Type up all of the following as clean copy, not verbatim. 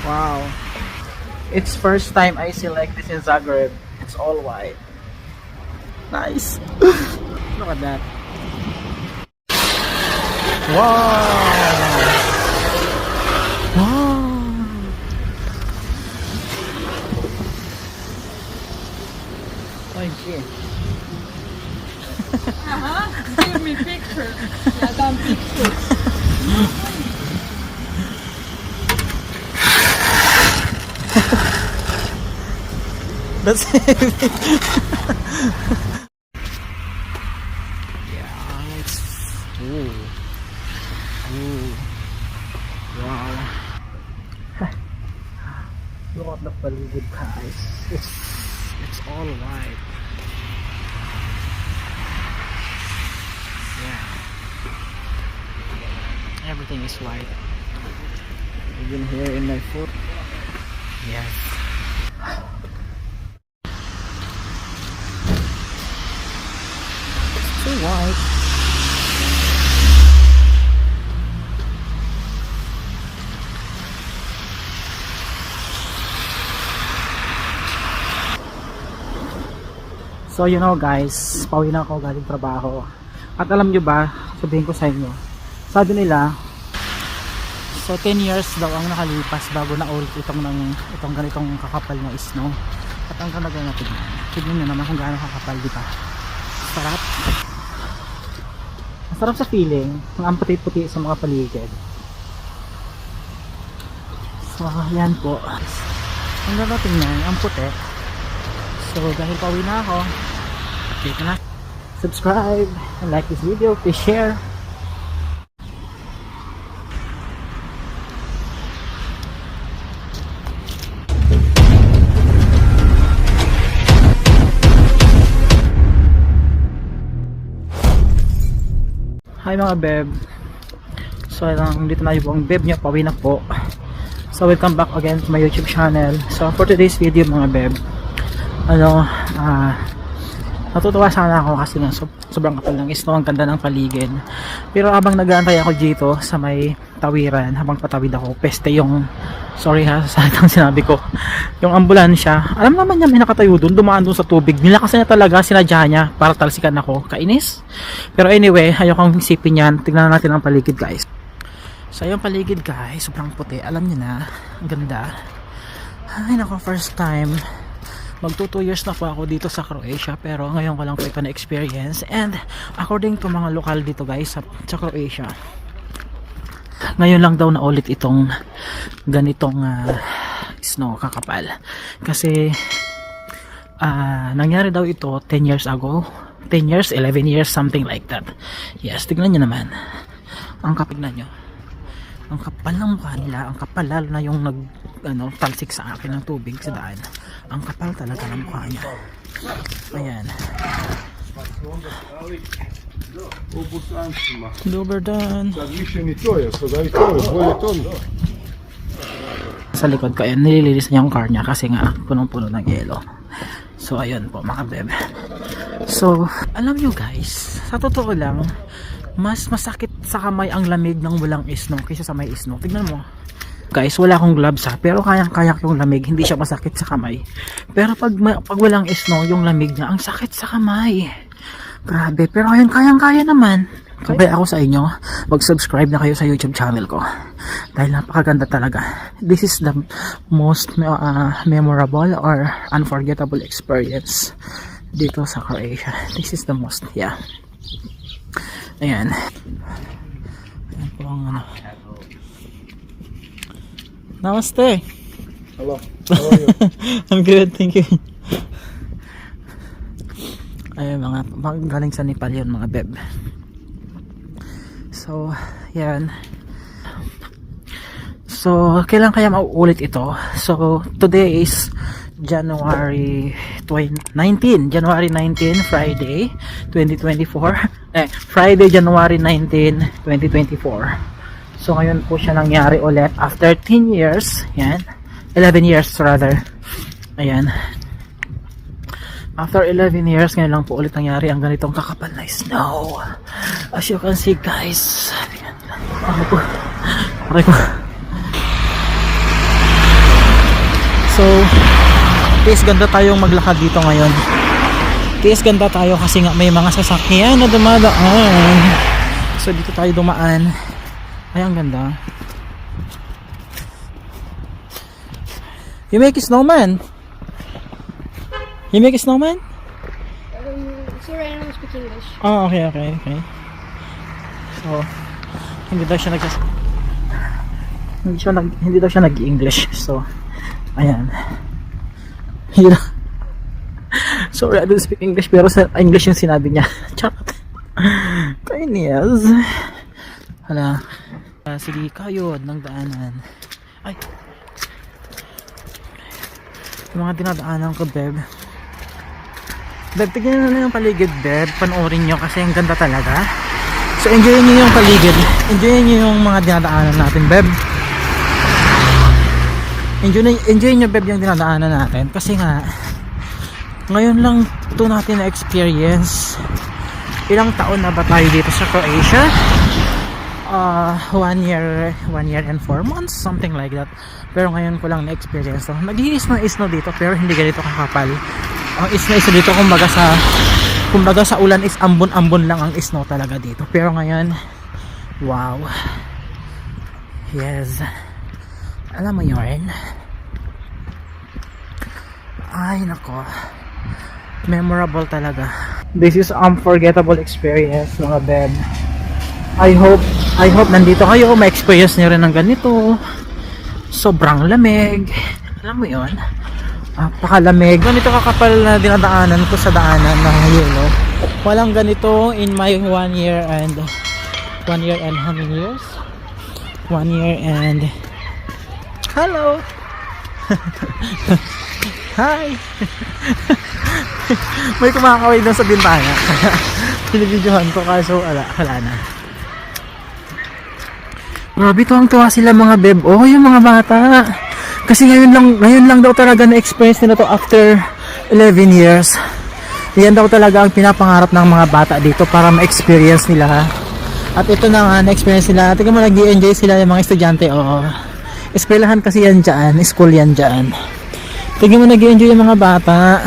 Wow. It's first time I see like this in Zagreb. It's all white. Nice. Look at that. Wow. Wow. OMG. Give me picture. Yeah, damn picture. That's heavy. Yeah, it's ooh. Ooh. Wow. Look at the paligid, guys. It's all white. Yeah. Everything is white. Even here in my foot. Yes. So white. So you know guys, pauwi na ako galing trabaho. At alam nyo ba, sabihin ko sa inyo, sabi nila, so 10 years daw ang nakalipas bago na ulit itong ganitong kakapal na snow. At ang ganda na tignan nyo naman kung gaano kakapal, di ba? Sarap. Masarap sa feeling, ang puti-puti sa mga paligid. So yan po. Ang ganda tingnan, ang puti. So dahil pauwi na ako, update na. Subscribe and like this video, please share. Hi mga beb. So dito na yung beb niya, pauwi na po. So welcome back again to my YouTube channel. So for today's video mga beb, natutuwa sana ako kasi nga sobrang kapal ng snow, ang ganda ng paligid. Pero habang nag-aantay ako dito sa may tawiran, habang patawid ako, peste yung, sorry ha sa salitang sinabi ko, yung ambulansya. Alam naman niya may nakatayo doon, dumaan doon sa tubig, nilakasan niya talaga, sinadya niya para talsikan ako, kainis. Pero anyway, ayokong isipin yan. Tignan natin ang paligid guys. So yung paligid guys, sobrang puti, alam niyo na, ang ganda. Ay nako, first time. Magto 2 years na po ako dito sa Croatia, pero ngayon ko lang po ito na experience. And according to mga lokal dito guys sa Croatia, ngayon lang daw na ulit itong ganitong snow kakapal. Kasi nangyari daw ito 10 years ago, 10 years, 11 years, something like that. Yes, tignan nyo naman ang kapal na nyo, ang kapal ng mukha nila, ang kapal, lalo na yung talsik sa akin ng tubig sa daan. Ang kapal talaga ng mukha niya. Ayan. Dober dan. Sa likod ko, ayan, nililinis niya yung car niya kasi nga punong-puno ng yelo. So ayun po mga bebe. So alam nyo guys, sa totoo lang, mas masakit sa kamay ang lamig ng walang snow kaysa sa may snow. Tignan mo guys, wala akong gloves ha, pero kayang-kaya yung lamig, hindi siya masakit sa kamay. Pero pag walang snow, yung lamig niya, ang sakit sa kamay. Grabe, pero ayun, kayang-kaya naman. Kaya ako sa inyo, mag-subscribe na kayo sa YouTube channel ko. Dahil napakaganda talaga. This is the most memorable or unforgettable experience dito sa Croatia. This is the most, yeah. Ayan. Ayan po ang Namaste. Hello. How are you? I'm good, thank you. Ayun, mga galing sa Nepal yun mga beb. So, yan. So, kailan kaya mauulit ito? So, today is January 19, Friday 2024. Friday, January 19, 2024. So ngayon po siya nangyari ulit after 10 years. Yan. 11 years rather. Ayan. After 11 years, ngayon lang po ulit nangyari ang ganitong kakapal na snow. As you can see guys. Ayan. Ako po. Aray ko. So, tiis ganda tayong maglakad dito ngayon. Tiis ganda tayo kasi nga may mga sasakyan na dumadaan. So, dito tayo dumaan. Ay, ang ganda. You make a snowman? You make a snowman? Sorry, I don't speak English. Oh, okay. So, hindi daw siya hindi daw siya nag-English. So, ayan. Yun. Sorry, I don't speak English, pero sa English yung sinabi niya. Charot. Kainis. Hala. Sige, kayod ng daanan. Ay. Yung mga dinadaanan ko, Beb. Beb, tignan na lang yung paligid, Beb. Panoorin nyo kasi ang ganda talaga. So, enjoyin nyo yung paligid. Enjoyin nyo yung mga dinadaanan natin, Beb. Enjoy nyo, Beb, yung dinadaanan natin. Kasi nga, ngayon lang ito natin na-experience. Ilang taon na ba tayo dito sa Croatia? 1 year and 4 months, something like that. Pero ngayon ko lang na-experience to. Nag-i-snow dito pero hindi ganito kakapal. Ang snow dito kumbaga sa ulan is ambon-ambon lang ang snow talaga dito. Pero ngayon, wow. Yes. Alam mo yun? Ay nako. Memorable talaga. This is unforgettable experience, mga beb. I hope nandito kayo, ma-experience niyo rin ng ganito. Sobrang lamig. Alam mo yun? Napakalamig. Ganito kakapal na dinadaanan ko sa daanan ng yelo. Walang ganito in my 1 year and how many years? 1 year and hello. Hi. May kumakaway doon sa bintana. Pinibidyohan ko kaso wala na. Grabe, tuwang-tuwa sila mga beb. Oh, yung mga bata. Kasi ngayon lang daw talaga na-experience nila to after 11 years. Yan daw talaga ang pinapangarap ng mga bata dito para ma-experience nila. At ito na nga, na-experience nila. Tingnan mo, nag-i-enjoy sila yung mga estudyante. Oo. Eskwelahan kasi yan dyan. School yan dyan. Tingnan mo, nag-i-enjoy yung mga bata.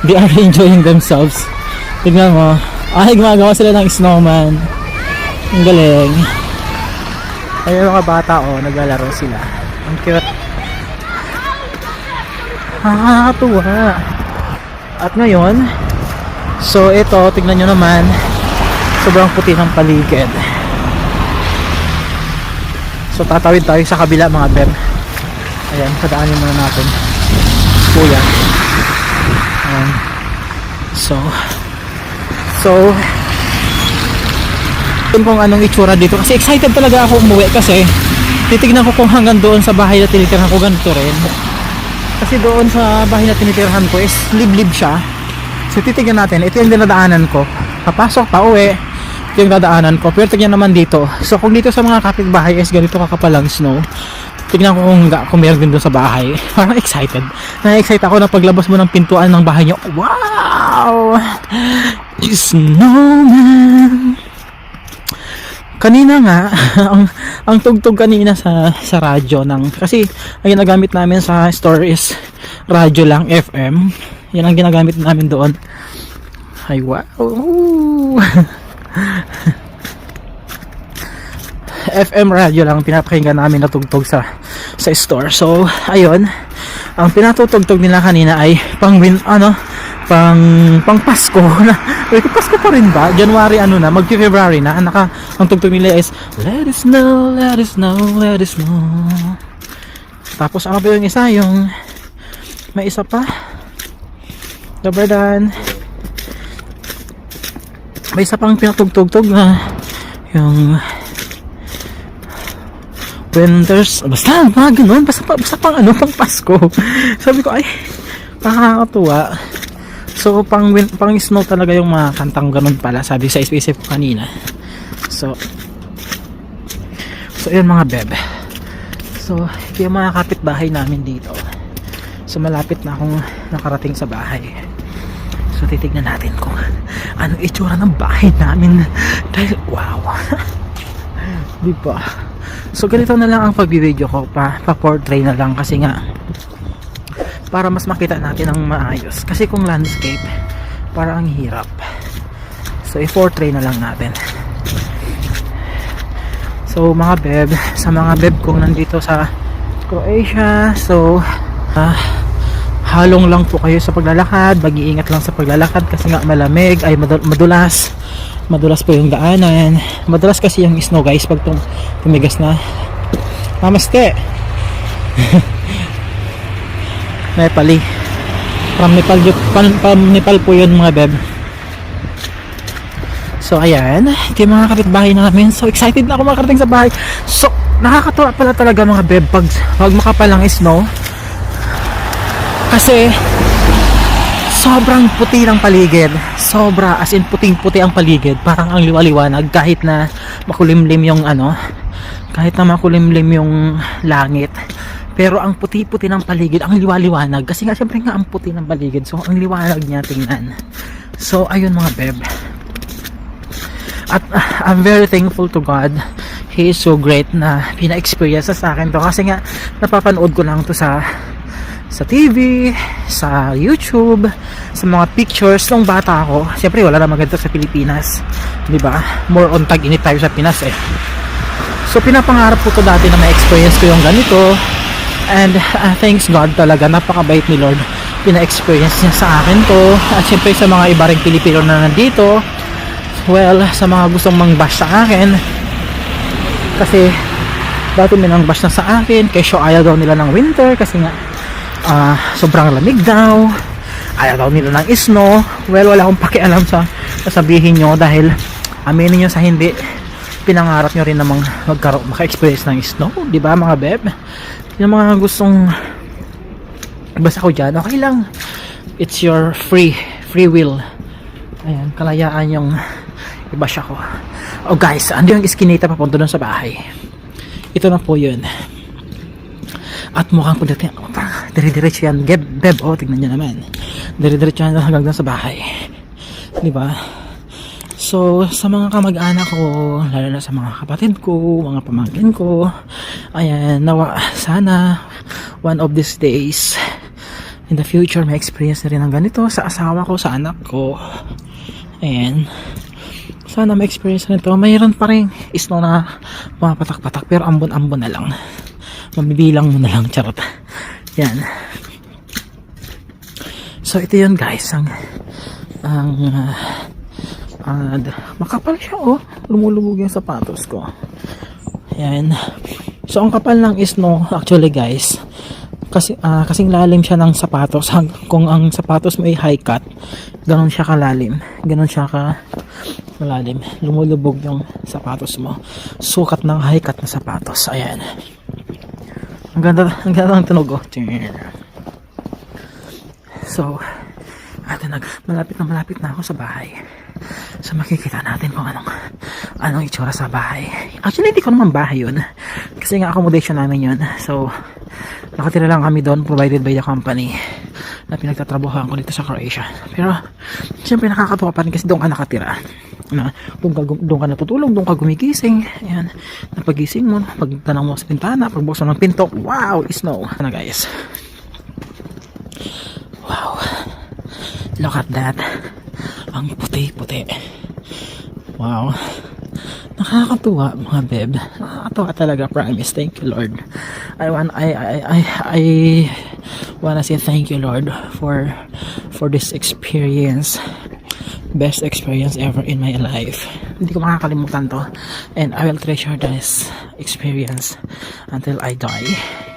They are enjoying themselves. Tingnan mo. Ay, gumagawa sila ng snowman. Ang galing. Ay, yung mga bata, oh, naglalaro sila. Ang cute. Nakakatuwa. At ngayon, so ito, tignan nyo naman, sobrang puti ng paligid. So tatawid tayo sa kabila, mga beb. Ayan, padaanin muna natin. Kuya. Ayan. So kung anong itsura dito, kasi excited talaga ako umuwi kasi titignan ko kung hanggang doon sa bahay na tinitirhan ko ganito rin. Kasi doon sa bahay na tinitirhan ko is liblib siya. So titignan natin, ito yung dinadaanan ko. Papasok pa uwi, ito yung dadaanan ko. Pero tignan naman dito. So kung dito sa mga kapitbahay is ganito kakapalang snow, tignan ko kung meron din doon sa bahay. Parang excited. Na-excite ako na paglabas mo ng pintuan ng bahay nyo. Wow! Snowman! Kanina nga, ang tugtog kanina sa radyo kasi ang ginagamit namin sa store is radyo lang, FM. Yan ang ginagamit namin doon. Ay, wow. FM radyo lang pinapakinggan namin na tugtog sa store. So, ayun. Ang pinatutugtog nila kanina ay pang Pasko na. Pasko pa rin ba? January mag-February na. Ang tugtog nila is let it snow, let it snow, let it snow. Tapos ano ba yung isa? May isa pa. Dabardan. May isa pang pinatugtog na yung winters. Basta ganun. Basta pang Pasko. Sabi ko ay nakakatuwa. So pang snow talaga yung mga kantang ganun pala, sabi sa isip ko kanina. So yun mga beb. So yung mga kapitbahay namin dito. So malapit na akong nakarating sa bahay. So titignan natin kung anong itsura ng bahay namin. Dahil wow. Diba? So ganito na lang ang pag-video ko, pa-portray na lang kasi nga para mas makita natin ang maayos. Kasi kung landscape, para ang hirap. So i-portray na lang natin. So mga beb, sa mga beb kong nandito sa Croatia, so halong lang po kayo sa paglalakad, mag-iingat lang sa paglalakad kasi nga malamig, ay madulas po yung daanan, madulas kasi yung snow guys pag tumigas na. Namaste. Nepali from Nepal po yun mga beb. So ayan, ito yung mga kapitbahay namin. So excited na ako makarating sa bahay. So nakakatuwa pala talaga mga beb pag makapal ang snow kasi sobrang puti ng paligid. Sobra, as in puting-puti ang paligid. Parang ang liwaliwanag kahit na makulimlim yung kahit na makulimlim yung langit. Pero ang puti-puti ng paligid, ang liwaliwanag. Kasi nga syempre nga ang puti ng paligid. So ang liwanag niya tingnan. So ayun mga beb. At I'm very thankful to God. He is so great na pina-experience sa akin to. Kasi nga napapanood ko lang to sa TV, sa YouTube, sa mga pictures nung bata ako. Siyempre wala namang ganito sa Pilipinas, di ba? More on tag-init tayo sa Pinas eh. So pinapangarap ko to dati na ma-experience ko yung ganito. And thanks God talaga, napakabait ni Lord. Pina-experience niya sa akin to. At siyempre sa mga iba ring Pilipino na nandito, well, sa mga gustong mang-bash sa akin, kasi dati may nang-bash na sa akin, kesyo ayaw daw nila ng winter kasi nga sobrang lamig daw, ayaw daw nila ng snow. Well, wala akong pakialam sa sasabihin nyo dahil aminin nyo sa hindi, pinangarap nyo rin namang maka-experience ng snow, di ba mga beb? Yung mga gustong basta ko dyan, okay lang, it's your free will. Ayan, kalayaan yung iba siya ko. Oh guys, ando yung iskinita papunta dun sa bahay. Ito na po yun. At mukhang po dito, dire-diretso yan. Beb, oh, tignan nyo naman. Dire-diretso yan hanggang sa bahay. Diba? So, sa mga kamag-anak ko, lalo na sa mga kapatid ko, mga pamangkin ko, ayan, sana, one of these days, in the future, may experience na rin ng ganito sa asawa ko, sa anak ko. Ayan. Sana may experience na ito. Mayroon pa rin snow na pumapatak-patak, pero ambon-ambon na lang. Mabibilang mo na lang, charot. Yan. So ito yun guys, makapal siya, oh. Lumulubog yung sapatos ko. Yan. So ang kapal ng snow actually guys, kasing lalim siya ng sapatos. Kung ang sapatos mo ay high cut, ganon siya kalalim, ganon siya malalim, lumulubog yung sapatos mo. Sukat ng high cut na sapatos. Ayan. Ang ganda ng tunog, oh. So, malapit na ako sa bahay. So, makikita natin kung anong itsura sa bahay. Actually, hindi ko naman bahay yun. Kasi nga accommodation namin yun. So, nakatira lang kami doon, provided by the company na pinagtatrabahoan ko dito sa Croatia. Pero, siyempre nakakatuwa pa rin kasi doon ka nakatira. Doon ka natutulog, doon ka gumigising. Ayan, napagising mo, pagtanong mo sa pintana, pagbuksan ng pinto, wow, snow. Ano guys? Wow. Look at that. Ang puti-puti. Wow. Nakakatuwa mga beb. Nakakatuwa talaga, promise. Thank you Lord. I wanna say thank you Lord for this experience. Best experience ever in my life. Hindi ko makakalimutan to, and I will treasure this experience until I die.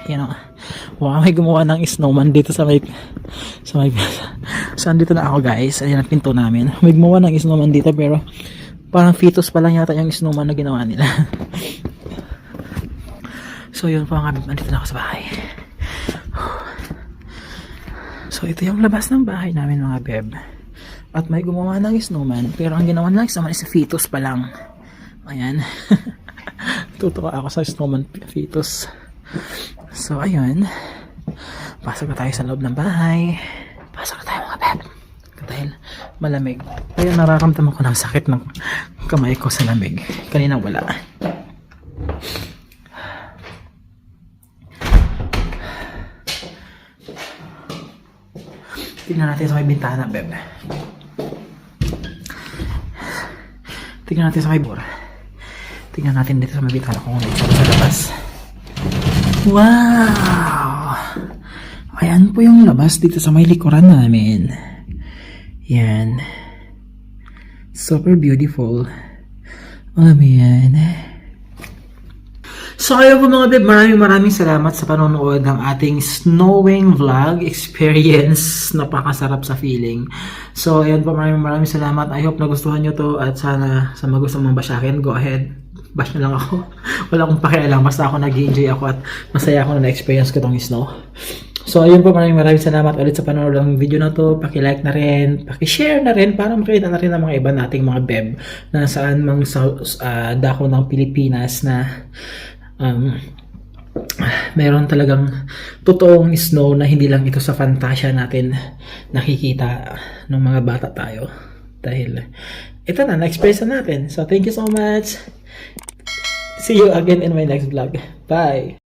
You know. Wow, may gumawa ng snowman dito sa may saan dito na ako guys. Ayan ang pinto namin. May gumawa ng snowman dito pero parang fetus pa lang yata yung snowman na ginawa nila. So yun po nga, nandito na ako sa bahay. So ito yung labas ng bahay namin mga beb. At may gumawa ng snowman, pero ang ginawa ng snowman is fetus pa lang. Ayan. Tutuwa ako sa snowman fetus. So ayun. Pasok na tayo sa loob ng bahay. Pasok na tayo mga beb. Dahil malamig. Kaya nararamdaman ko ng sakit ng kamay ko sa lamig. Kanina wala. Tingnan natin sa may bintana, beb. Tingnan natin sa may bor. Tingnan natin dito sa may bintana kung ano sa labas. Wow! Ayan po yung labas dito sa may likuran namin. Yan. Super beautiful. Alam mo yan. So ayun po mga beb, maraming salamat sa panonood ng ating snowing vlog experience. Napakasarap sa feeling. So ayun po, maraming salamat. I hope nagustuhan nyo to at sana sa magusto mong basyakin, go ahead. Bash na lang ako. Wala akong pakialam. Basta ako nag-enjoy ako at masaya ako na na-experience ko tong snow. So ayun po, maraming salamat ulit sa panonood ng video na to. Paki-like na rin, paki-share na rin para makita na rin ng mga iba nating mga beb na saan mang dako ng Pilipinas na meron talagang totoong snow na hindi lang ito sa fantasya natin nakikita ng mga bata tayo. Dahil ito na-experience natin. So thank you so much. See you again in my next vlog. Bye!